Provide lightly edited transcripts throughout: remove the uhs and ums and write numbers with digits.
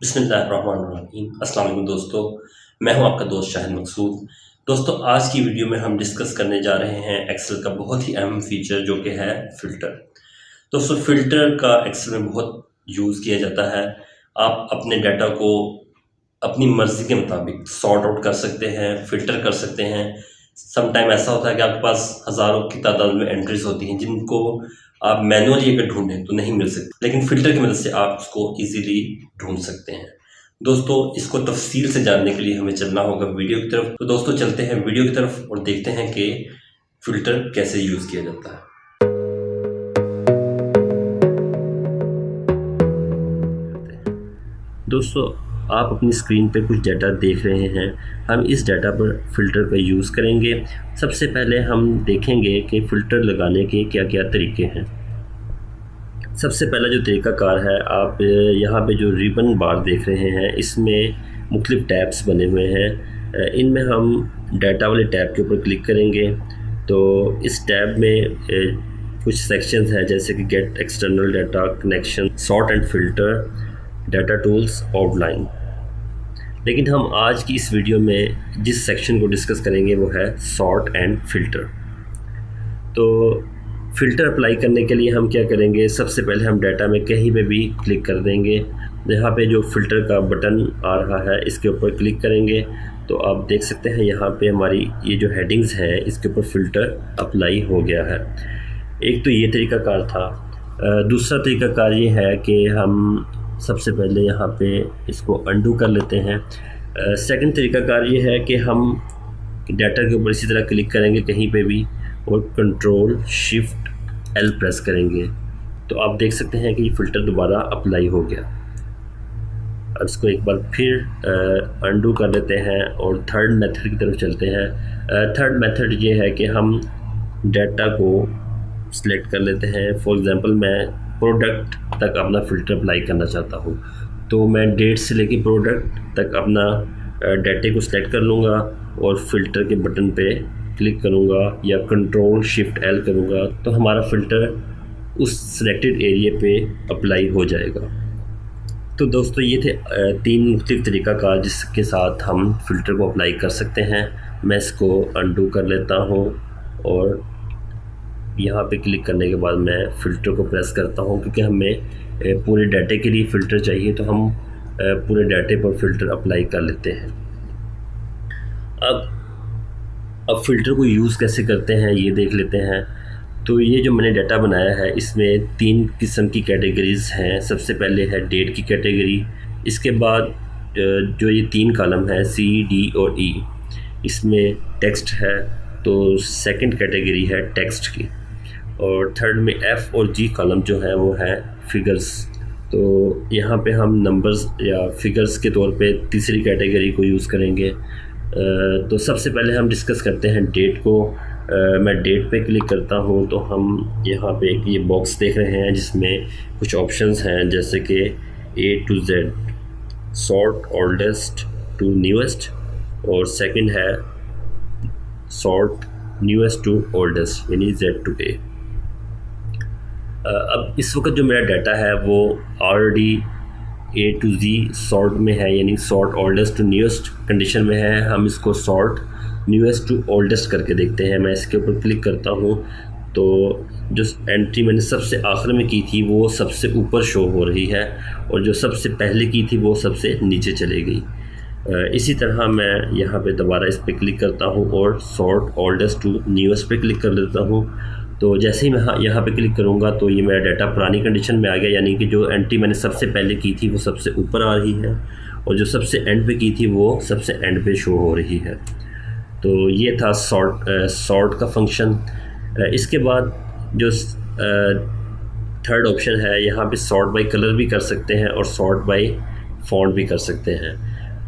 बिस्मिल्लाहिर्रहमानिर्रहीम। अस्सलाम वालेकुम दोस्तों, मैं हूं आपका दोस्त शाहिद मकसूद। दोस्तों, आज की वीडियो में हम डिस्कस करने जा रहे हैं एक्सेल का बहुत ही अहम फीचर जो कि है फ़िल्टर। दोस्तों, फ़िल्टर का एक्सेल में बहुत यूज़ किया जाता है। आप अपने डाटा को अपनी मर्ज़ी के मुताबिक सॉर्ट आउट कर सकते हैं, फ़िल्टर कर सकते हैं। सम टाइम ऐसा होता है कि आपके पास हज़ारों की तादाद में एंट्रीज़ होती हैं जिनको आप मैनुअली अगर ढूँढें तो नहीं मिल सकती, लेकिन फ़िल्टर की मदद से आप उसको ईज़िली ढूँढ सकते हैं। दोस्तों, इसको तफ़सील से जानने के लिए हमें चलना होगा वीडियो की तरफ। तो दोस्तों, चलते हैं वीडियो की तरफ और देखते हैं कि फ़िल्टर कैसे यूज़ किया जाता है। दोस्तों, आप अपनी स्क्रीन पे कुछ डाटा देख रहे हैं। हम इस डाटा पर फ़िल्टर का यूज़ करेंगे। सबसे पहले हम देखेंगे कि फ़िल्टर लगाने के क्या-क्या तरीके हैं। सबसे पहला जो तरीक़ाकार है, आप यहाँ पे जो रिबन बार देख रहे हैं, इसमें मुख्तलिफ़ टैब्स बने हुए हैं। इनमें हम डाटा वाले टैब के ऊपर क्लिक करेंगे तो इस टैब में कुछ सेक्शंस हैं जैसे कि gate external data, connection, sort and filter, data tools, outline. लेकिन हम आज की इस वीडियो में जिस सेक्शन को डिस्कस करेंगे वो है सॉर्ट एंड फ़िल्टर। तो फ़िल्टर अप्लाई करने के लिए हम क्या करेंगे, सबसे पहले हम डाटा में कहीं पे भी क्लिक कर देंगे। यहाँ पे जो फ़िल्टर का बटन आ रहा है इसके ऊपर क्लिक करेंगे तो आप देख सकते हैं यहाँ पे हमारी ये जो हेडिंग्स हैं इसके ऊपर फ़िल्टर अप्लाई हो गया है। एक तो ये तरीक़ाकार था। दूसरा तरीक़ाकार ये है कि हम सबसे पहले यहाँ पे इसको अंडू कर लेते हैं। सेकंड तरीक़ाकार ये है कि हम डाटा के ऊपर इसी तरह क्लिक करेंगे कहीं पे भी और कंट्रोल शिफ्ट एल प्रेस करेंगे तो आप देख सकते हैं कि ये फ़िल्टर दोबारा अप्लाई हो गया। अब इसको एक बार फिर अंडू कर लेते हैं और थर्ड मेथड की तरफ चलते हैं। थर्ड मेथड ये है कि हम डाटा को सिलेक्ट कर लेते हैं। फॉर एग्ज़ाम्पल, मैं प्रोडक्ट तक अपना फ़िल्टर अप्लाई करना चाहता हूँ तो मैं डेट से लेके प्रोडक्ट तक अपना डाटे को सिलेक्ट कर लूँगा और फ़िल्टर के बटन पे क्लिक करूँगा या कंट्रोल शिफ्ट एल करूँगा तो हमारा फ़िल्टर उस सिलेक्टेड एरिया पे अप्लाई हो जाएगा। तो दोस्तों, ये थे तीन मुख्तलिफ़ तरीक़ाकार जिसके साथ हम फ़िल्टर को अप्लाई कर सकते हैं। मैं इसको अंडू कर लेता हूँ और यहाँ पे क्लिक करने के बाद मैं फ़िल्टर को प्रेस करता हूँ क्योंकि हमें पूरे डाटे के लिए फ़िल्टर चाहिए तो हम पूरे डाटे पर फ़िल्टर अप्लाई कर लेते हैं। अब फ़िल्टर को यूज़ कैसे करते हैं ये देख लेते हैं। तो ये जो मैंने डाटा बनाया है इसमें तीन किस्म की कैटेगरीज़ हैं। सबसे पहले है डेट की कैटेगरी, इसके बाद जो ये तीन कॉलम है सी, डी और ई, इसमें टेक्स्ट है तो सेकंड कैटेगरी है टेक्स्ट की, और थर्ड में एफ़ और जी कॉलम जो है वो है फिगर्स। तो यहाँ पे हम नंबर्स या फिगर्स के तौर पे तीसरी कैटेगरी को यूज़ करेंगे। तो सबसे पहले हम डिस्कस करते हैं डेट को। मैं डेट पे क्लिक करता हूँ तो हम यहाँ पे एक ये बॉक्स देख रहे हैं जिसमें कुछ ऑप्शंस हैं जैसे कि A to Z, sort oldest to newest, और सेकंड है सॉर्ट न्यूएस्ट टू ओल्डेस्ट यानी Z to A। अब इस वक्त जो मेरा डाटा है वो already A to Z sort में है यानी sort oldest to newest condition में है। हम इसको सॉर्ट न्यूएस्ट टू ओल्डेस्ट करके देखते हैं। मैं इसके ऊपर क्लिक करता हूँ तो जो एंट्री मैंने सबसे आखिर में की थी वो सबसे ऊपर शो हो रही है और जो सबसे पहले की थी वो सबसे नीचे चली गई। इसी तरह मैं यहाँ पे दोबारा इस पर क्लिक करता हूँ और सॉर्ट ओल्डेस्ट टू न्यूएस्ट पे क्लिक कर देता हूँ। तो जैसे ही मैं यहाँ पे क्लिक करूँगा तो ये मेरा डाटा पुरानी कंडीशन में आ गया, यानी कि जो एंट्री मैंने सबसे पहले की थी वो सबसे ऊपर आ रही है और जो सबसे एंड पे की थी वो सबसे एंड पे शो हो रही है। तो ये था सॉर्ट का फंक्शन। इसके बाद जो थर्ड ऑप्शन है, यहाँ पे सॉर्ट बाय कलर भी कर सकते हैं और सॉर्ट बाय फॉन्ट भी कर सकते हैं।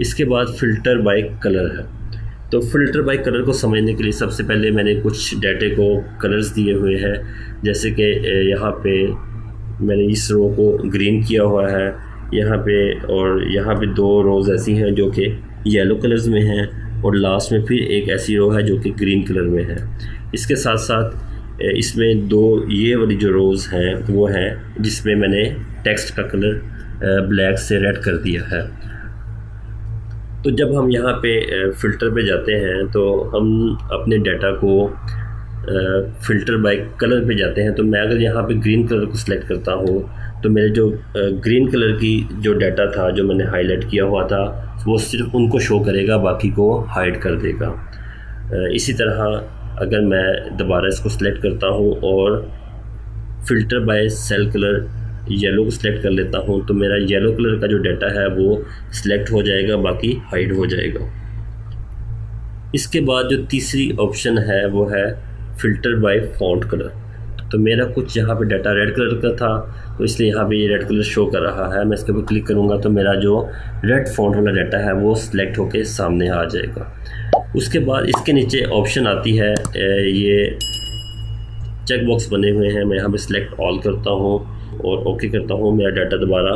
इसके बाद फ़िल्टर बाय कलर है। तो फ़िल्टर बाय कलर को समझने के लिए सबसे पहले मैंने कुछ डाटे को कलर्स दिए हुए हैं, जैसे कि यहाँ पे मैंने इस रो को ग्रीन किया हुआ है यहाँ पे, और यहाँ पे दो रोज़ ऐसी हैं जो कि येलो कलर्स में हैं और लास्ट में फिर एक ऐसी रो है जो कि ग्रीन कलर में है। इसके साथ साथ इसमें दो ये वाली जो रोज़ हैं वो हैं जिसमें मैंने टेक्स्ट का कलर ब्लैक से रेड कर दिया है। तो जब हम यहाँ पे फ़िल्टर पे जाते हैं तो हम अपने डाटा को फ़िल्टर बाय कलर पे जाते हैं। तो मैं अगर यहाँ पे ग्रीन कलर को सिलेक्ट करता हूँ तो मेरे जो ग्रीन कलर की जो डाटा था जो मैंने हाईलाइट किया हुआ था वो सिर्फ उनको शो करेगा, बाकी को हाइड कर देगा। इसी तरह अगर मैं दोबारा इसको सिलेक्ट करता हूँ और filter by cell colour yellow को सिलेक्ट कर लेता हूँ तो मेरा येलो कलर का जो डाटा है वो सिलेक्ट हो जाएगा, बाकी हाइड हो जाएगा। इसके बाद जो तीसरी ऑप्शन है वो है फ़िल्टर बाय फ़ॉन्ट कलर। तो मेरा कुछ यहाँ पे डाटा रेड कलर का था तो इसलिए यहाँ पे ये रेड कलर शो कर रहा है। मैं इसके ऊपर क्लिक करूँगा तो मेरा जो रेड फ़ॉन्ट वाला डाटा है वो सिलेक्ट होके सामने आ जाएगा। उसके बाद इसके नीचे ऑप्शन आती है, ये चेक बॉक्स बने हुए हैं। मैं यहाँ पे सिलेक्ट ऑल करता हूँ और ओके करता हूँ, मेरा डाटा दोबारा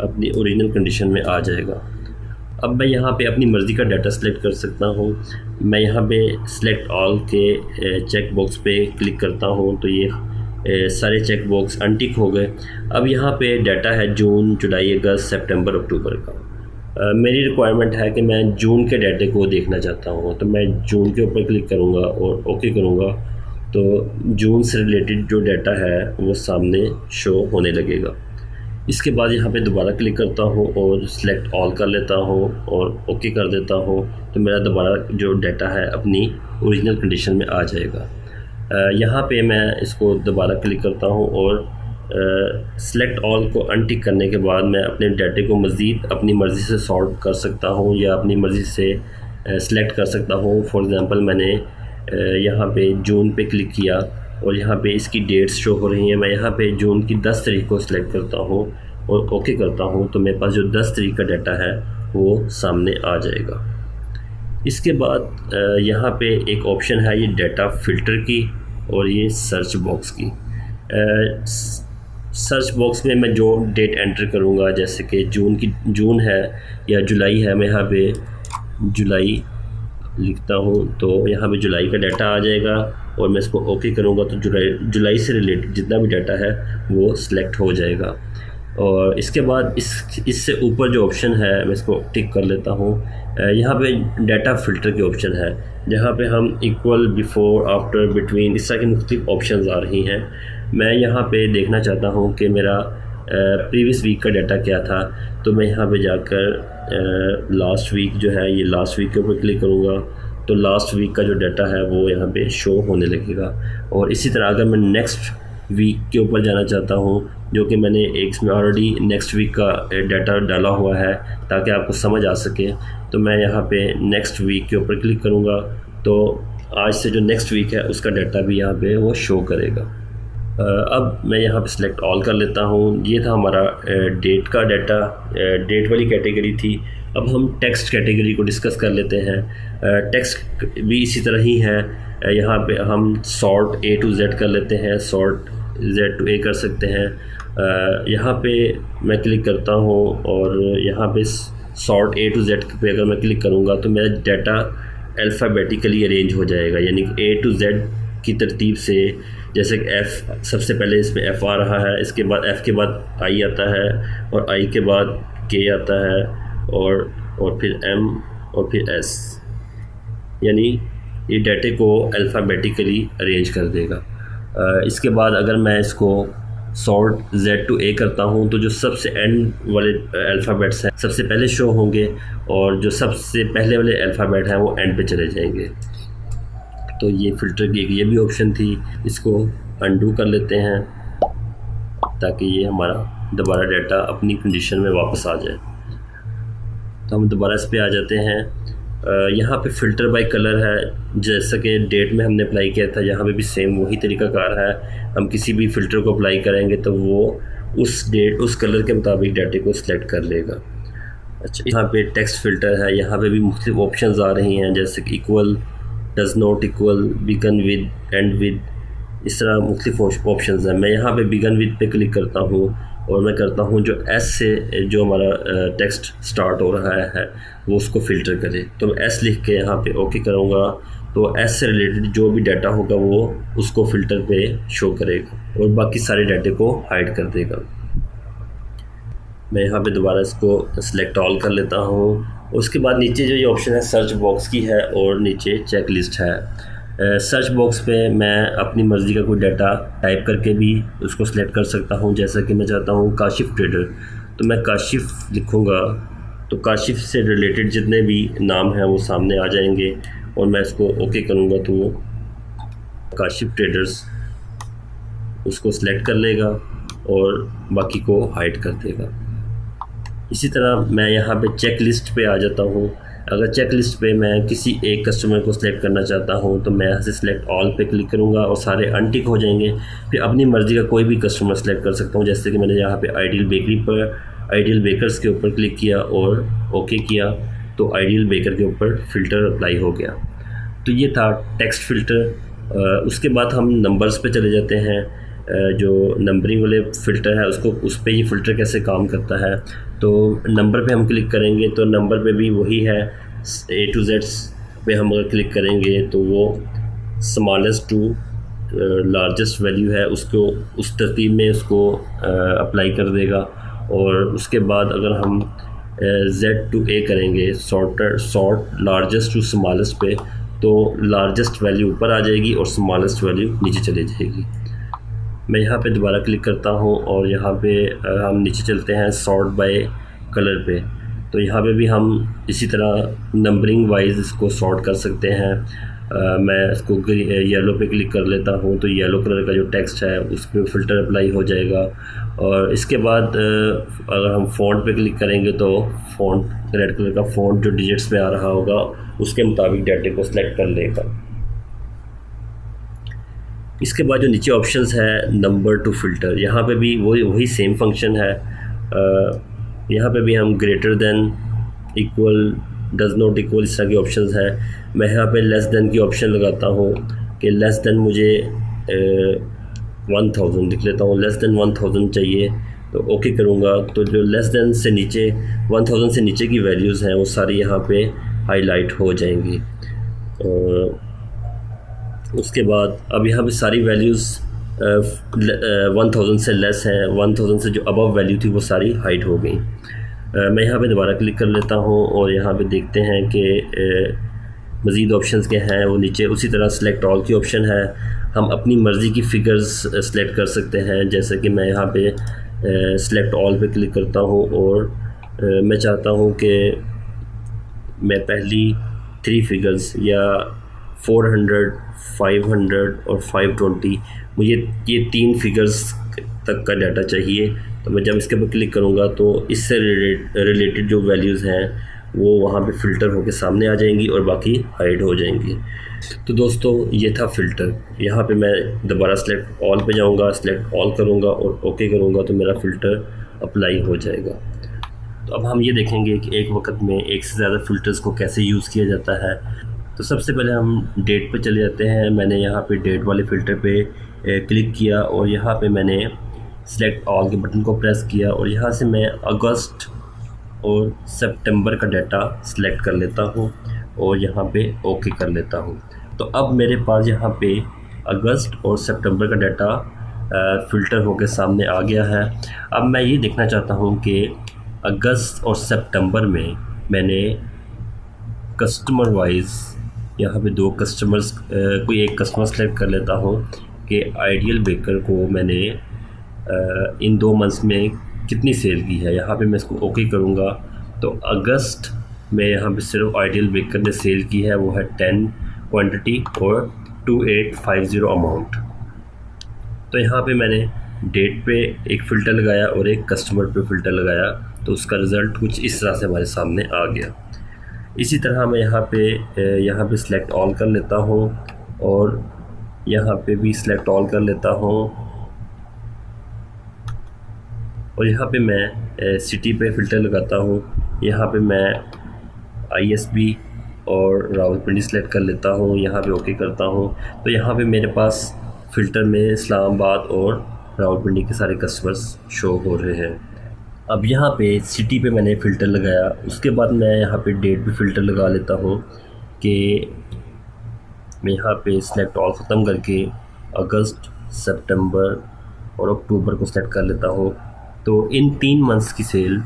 अपनी ओरिजिनल कंडीशन में आ जाएगा। अब मैं यहाँ पे अपनी मर्ज़ी का डाटा सेलेक्ट कर सकता हूँ। मैं यहाँ पे सिलेक्ट ऑल के चेक बॉक्स पे क्लिक करता हूँ तो ये सारे चेक बॉक्स अनटिक हो गए। अब यहाँ पे डाटा है जून, जुलाई, अगस्त, सितंबर, अक्टूबर का। मेरी रिक्वायरमेंट है कि मैं जून के डाटे को देखना चाहता हूँ तो मैं जून के ऊपर क्लिक करूँगा और ओके करूँगा तो जून से रिलेटेड जो डाटा है वो सामने शो होने लगेगा। इसके बाद यहाँ पे दोबारा क्लिक करता हूँ और सिलेक्ट ऑल कर लेता हूँ और ओके कर देता हूँ तो मेरा दोबारा जो डाटा है अपनी ओरिजिनल कंडीशन में आ जाएगा। यहाँ पे मैं इसको दोबारा क्लिक करता हूँ और सिलेक्ट ऑल को अनटिक करने के बाद मैं अपने डाटे को मज़ीद अपनी मर्ज़ी से सॉर्ट कर सकता हूँ या अपनी मर्ज़ी से सिलेक्ट कर सकता हूँ। फॉर एग्ज़ाम्पल मैंने यहाँ पे जून पे क्लिक किया और यहाँ पे इसकी डेट्स शो हो रही हैं। मैं यहाँ पे जून की 10 तारीख को सिलेक्ट करता हूँ और ओके करता हूँ तो मेरे पास जो 10 तारीख का डाटा है वो सामने आ जाएगा। इसके बाद यहाँ पे एक ऑप्शन है ये डाटा फ़िल्टर की और ये सर्च बॉक्स की। सर्च बॉक्स में मैं जो डेट एंटर करूँगा, जैसे कि जून है या जुलाई है, मैं यहाँ पे जुलाई लिखता हूँ तो यहाँ पे जुलाई का डाटा आ जाएगा और मैं इसको ओके करूँगा तो जुलाई से रिलेटेड जितना भी डाटा है वो सिलेक्ट हो जाएगा। और इसके बाद इससे ऊपर जो ऑप्शन है मैं इसको टिक कर लेता हूँ। यहाँ पे डाटा फ़िल्टर के ऑप्शन है जहाँ पे हम इक्वल, बिफोर, आफ्टर, बिटवीन इस तरह की मुख्तलिफ ऑप्शंस आ रही हैं। मैं यहाँ पे देखना चाहता हूँ कि मेरा प्रीवियस वीक का डाटा क्या था तो मैं यहाँ पे जाकर लास्ट वीक जो है ये लास्ट वीक के ऊपर क्लिक करूँगा तो लास्ट वीक का जो डाटा है वो यहाँ पे शो होने लगेगा। और इसी तरह अगर मैं नेक्स्ट वीक के ऊपर जाना चाहता हूँ जो कि मैंने एक इसमें ऑलरेडी नेक्स्ट वीक का डाटा डाला हुआ है ताकि आपको समझ आ सके, तो मैं यहाँ पे नेक्स्ट वीक के ऊपर क्लिक करूँगा तो आज से जो नेक्स्ट वीक है उसका डाटा भी यहाँ पे वो शो करेगा। अब मैं यहाँ पे सिलेक्ट ऑल कर लेता हूँ। ये था हमारा डेट का डाटा, डेट वाली कैटेगरी थी। अब हम टेक्स्ट कैटेगरी को डिस्कस कर लेते हैं। टेक्स्ट भी इसी तरह ही है। यहाँ पे हम सॉर्ट A to Z कर लेते हैं, सॉर्ट Z to A कर सकते हैं। यहाँ पे मैं क्लिक करता हूँ और यहाँ पे सॉर्ट A to Z पे अगर मैं क्लिक करूँगा तो मेरा डाटा अल्फ़ाबेटिकली अरेंज हो जाएगा, यानी A to Z की तरतीब से। जैसे कि F सबसे पहले इसमें F आ रहा है, इसके बाद F के बाद I आता है और I के बाद K आता है और फिर M और फिर S, यानी ये डाटे को अल्फ़ाबेटिकली अरेंज कर देगा। इसके बाद अगर मैं इसको सॉर्ट Z to A करता हूँ तो जो सबसे एंड वाले अल्फ़ाबेट्स हैं सबसे पहले शो होंगे और जो सबसे पहले वाले अल्फ़ाबेट हैं वो एंड पे चले जाएंगे। तो ये फ़िल्टर की एक ये भी ऑप्शन थी, इसको अनडू कर लेते हैं ताकि ये हमारा दोबारा डाटा अपनी कंडीशन में वापस आ जाए। तो हम दोबारा इस पे आ जाते हैं। यहाँ पे फ़िल्टर बाय कलर है, जैसा कि डेट में हमने अप्लाई किया था यहाँ पे भी सेम वही तरीक़ाकार है। हम किसी भी फ़िल्टर को अप्लाई करेंगे तो वो उस डेट उस कलर के मुताबिक डाटे को सिलेक्ट कर लेगा। अच्छा, यहाँ पे टेक्स्ट फ़िल्टर है, यहाँ पे भी मुख्तलिफ ऑप्शंस आ रही हैं जैसे कि equal, does not equal, begin with, end with, इस तरह मुख्तलिफ ऑप्शंस हैं। मैं यहाँ पे बिगन विद पे क्लिक करता हूँ और मैं करता हूँ जो एस से जो हमारा टेक्स्ट स्टार्ट हो रहा है वो उसको फ़िल्टर करे। तो मैं एस लिख के यहाँ पे ओके करूँगा तो एस से रिलेटेड जो भी डाटा होगा वो उसको फ़िल्टर पे शो करेगा और बाकी सारे डाटे को हाइड कर देगा। मैं यहाँ पे दोबारा इसको सिलेक्ट ऑल कर लेता हूँ। उसके बाद नीचे जो ये ऑप्शन है सर्च बॉक्स की है और नीचे चेक लिस्ट है। सर्च बॉक्स पे मैं अपनी मर्ज़ी का कोई डाटा टाइप करके भी उसको सिलेक्ट कर सकता हूँ। जैसा कि मैं चाहता हूँ काशिफ़ ट्रेडर, तो मैं काशिफ़ लिखूँगा तो काशिफ़ से रिलेटेड जितने भी नाम हैं वो सामने आ जाएंगे और मैं इसको ओके करूँगा तो वो काशिफ़ ट्रेडर्स उसको सिलेक्ट कर लेगा और बाकी को हाइड कर देगा। इसी तरह मैं यहाँ पे चेक लिस्ट पे आ जाता हूँ। अगर चेक लिस्ट पे मैं किसी एक कस्टमर को सिलेक्ट करना चाहता हूँ तो मैं यहाँ से सिलेक्ट ऑल पे क्लिक करूँगा और सारे अनटिक हो जाएंगे। फिर अपनी मर्ज़ी का कोई भी कस्टमर सेलेक्ट कर सकता हूँ। जैसे कि मैंने यहाँ पे आइडियल बेकर्स के ऊपर क्लिक किया और ओके किया तो आइडियल बेकर के ऊपर फ़िल्टर अप्लाई हो गया। तो ये था टेक्स्ट फ़िल्टर। उसके बाद हम नंबर्स पे चले जाते हैं। जो नंबरिंग वाले फ़िल्टर है उसको उस पर ये फ़िल्टर कैसे काम करता है। तो नंबर पे हम क्लिक करेंगे तो नंबर पे भी वही है, A to Z पे हम अगर क्लिक करेंगे तो वो स्मॉलेस्ट टू लार्जेस्ट वैल्यू है उसको उस तरतीब में उसको अप्लाई कर देगा। और उसके बाद अगर हम Z to A करेंगे सॉर्ट लार्जेस्ट टू स्मॉलेस्ट पे, तो लार्जेस्ट वैल्यू ऊपर आ जाएगी और स्मॉलेस्ट वैल्यू नीचे चली जाएगी। मैं यहाँ पे दोबारा क्लिक करता हूँ और यहाँ पे हम नीचे चलते हैं सॉर्ट बाय कलर पे। तो यहाँ पे भी हम इसी तरह नंबरिंग वाइज इसको सॉर्ट कर सकते हैं। मैं इसको येलो पे क्लिक कर लेता हूँ तो येलो कलर का जो टेक्स्ट है उस पर फ़िल्टर अप्लाई हो जाएगा। और इसके बाद अगर हम फ़ॉन्ट पे क्लिक करेंगे तो फ़ॉन्ट रेड कलर का फ़ॉन्ट जो डिजिट्स पे आ रहा होगा उसके मुताबिक डाटे को सिलेक्ट कर लेगा। इसके बाद जो नीचे ऑप्शंस है नंबर टू फ़िल्टर, यहाँ पे भी वही सेम फंक्शन है। यहाँ पे भी हम greater than, equal, does not equal इस तरह के ऑप्शंस हैं। मैं यहाँ पे लेस देन की ऑप्शन लगाता हूँ कि लेस देन मुझे 1000 लिख लेता हूँ। लेस देन 1000 चाहिए तो ओके करूँगा तो जो लेस देन से नीचे 1000 से नीचे की वैल्यूज़ हैं वो सारी यहाँ पे हाईलाइट हो जाएंगी। उसके बाद अब यहाँ पे सारी वैल्यूज़ 1000 से लेस हैं, 1000 से जो अबव वैल्यू थी वो सारी हाइड हो गई। मैं यहाँ पे दोबारा क्लिक कर लेता हूँ और यहाँ पे देखते हैं कि मज़ीद ऑप्शंस के हैं वो नीचे उसी तरह सेलेक्ट ऑल की ऑप्शन है। हम अपनी मर्ज़ी की फ़िगर्स सेलेक्ट कर सकते हैं। जैसे कि मैं यहाँ पे सेलेक्ट ऑल पे क्लिक करता हूँ और मैं चाहता हूँ कि मैं पहली 3 फिगर्स या 400, 500 और 520 मुझे ये 3 फिगर्स तक का डाटा चाहिए। तो मैं जब इसके ऊपर क्लिक करूँगा तो इससे रिलेटेड जो वैल्यूज़ हैं वो वहाँ पे फ़िल्टर होकर सामने आ जाएंगी और बाकी हाइड हो जाएंगी। तो दोस्तों ये था फ़िल्टर। यहाँ पे मैं दोबारा सेलेक्ट ऑल पे जाऊँगा, सेलेक्ट ऑल करूँगा और ओके करूँगा तो मेरा फ़िल्टर अप्लाई हो जाएगा। तो अब हम ये देखेंगे कि एक वक्त में एक से ज़्यादा फ़िल्टर्स को कैसे यूज़ किया जाता है। तो सबसे पहले हम डेट पे चले जाते हैं। मैंने यहाँ पे डेट वाले फ़िल्टर पे क्लिक किया और यहाँ पे मैंने सेलेक्ट ऑल के बटन को प्रेस किया और यहाँ से मैं अगस्त और सितंबर का डाटा सेलेक्ट कर लेता हूँ और यहाँ पे ओके कर लेता हूँ। तो अब मेरे पास यहाँ पे अगस्त और सितंबर का डाटा फ़िल्टर होकर सामने आ गया है। अब मैं ये देखना चाहता हूँ कि अगस्त और सितंबर में मैंने कस्टमर वाइज यहाँ पे 2 कस्टमर्स कोई एक कस्टमर सेलेक्ट कर लेता हूँ कि आइडियल बेकर को मैंने इन 2 मंथ्स में कितनी सेल की है। यहाँ पे मैं इसको ओके करूँगा तो अगस्त में यहाँ पे सिर्फ आइडियल बेकर ने सेल की है वो है 10 क्वांटिटी और 2850 अमाउंट। तो यहाँ पे मैंने डेट पे एक फ़िल्टर लगाया और एक कस्टमर पे फ़िल्टर लगाया तो उसका रिज़ल्ट कुछ इस तरह से हमारे सामने आ गया। इसी तरह मैं यहाँ पे सेलेक्ट ऑल कर लेता हूँ और यहाँ पे भी सेलेक्ट ऑल कर लेता हूँ और यहाँ पे मैं सिटी पे फ़िल्टर लगाता हूँ। यहाँ पे मैं ISB और रावलपिंडी सेलेक्ट कर लेता हूँ, यहाँ पे ओके करता हूँ। तो यहाँ पे मेरे पास फ़िल्टर में इस्लामाबाद और रावलपिंडी के सारे कस्टमर्स शो हो रहे हैं। अब यहाँ पे सिटी पे मैंने फ़िल्टर लगाया, उसके बाद मैं यहाँ पे डेट पे फ़िल्टर लगा लेता हूँ कि मैं यहाँ पे सेलेक्ट ऑल ख़त्म करके अगस्त, सितंबर और अक्टूबर को सेलेक्ट कर लेता हूँ तो इन 3 मंथ्स की सेल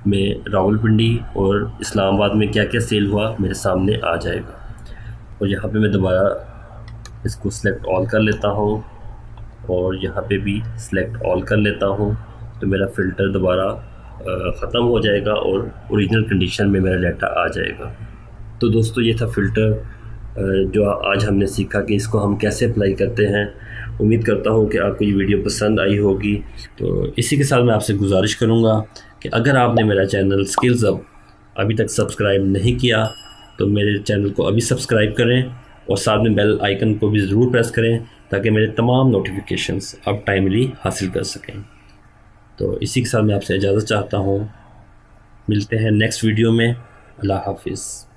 में रावलपिंडी और इस्लामाबाद में क्या क्या सेल हुआ मेरे सामने आ जाएगा। और यहाँ पे मैं दोबारा इसको सेलेक्ट ऑल कर लेता हूँ और यहाँ पे भी सिलेक्ट ऑल कर लेता हूँ, तो मेरा फ़िल्टर दोबारा ख़त्म हो जाएगा और ओरिजिनल कंडीशन में मेरा डाटा आ जाएगा। तो दोस्तों ये था फ़िल्टर जो आज हमने सीखा कि इसको हम कैसे अप्लाई करते हैं। उम्मीद करता हूँ कि आपको ये वीडियो पसंद आई होगी। तो इसी के साथ मैं आपसे गुजारिश करूँगा कि अगर आपने मेरा चैनल स्किल्स अप अभी तक सब्सक्राइब नहीं किया तो मेरे चैनल को अभी सब्सक्राइब करें और साथ में बेल आइकन को भी ज़रूर प्रेस करें ताकि मेरे तमाम नोटिफिकेशंस आप टाइमली हासिल कर सकें। तो इसी के साथ मैं आपसे इजाज़त चाहता हूँ। मिलते हैं नेक्स्ट वीडियो में। अल्लाह हाफिज़।